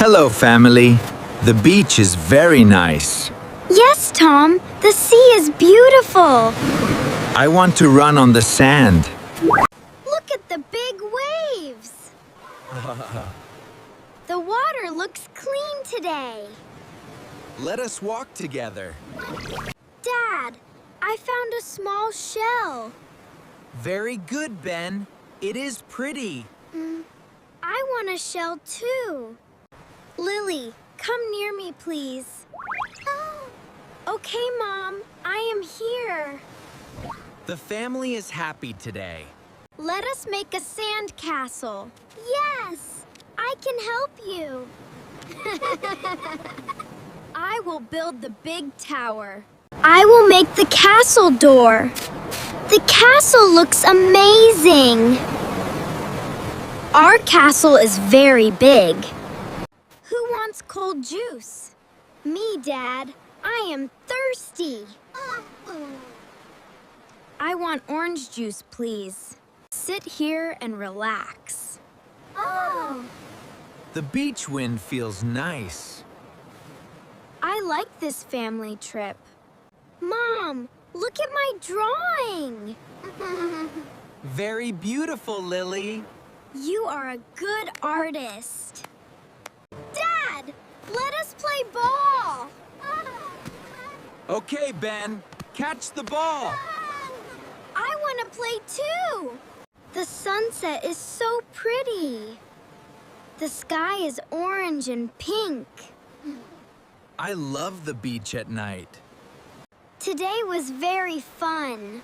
Hello, family. The beach is very nice. Yes, Tom. The sea is beautiful. I want to run on the sand. Look at the big waves. The water looks clean today. Let us walk together. Dad, I found a small shell. Very good, Ben. It is pretty. I want a shell too. Lily, come near me, please. Okay, Mom. I am here. The family is happy today. Let us make a sand castle. Yes, I can help you. I will build the big tower. I will make the castle door. The castle looks amazing. Our castle is very big. Who wants cold juice? Me, Dad. I am thirsty. I want orange juice, please. Sit here and relax. The beach wind feels nice. I like this family trip. Mom, look at my drawing. Very beautiful, Lily. You are a good artist. Dad, let us play ball. Okay, Ben. Catch the ball. I want to play too. The sunset is so pretty. The sky is orange and pink. I love the beach at night. Today was very fun.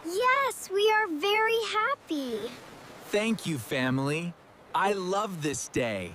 Yes, we are very happy. Thank you, family. I love this day.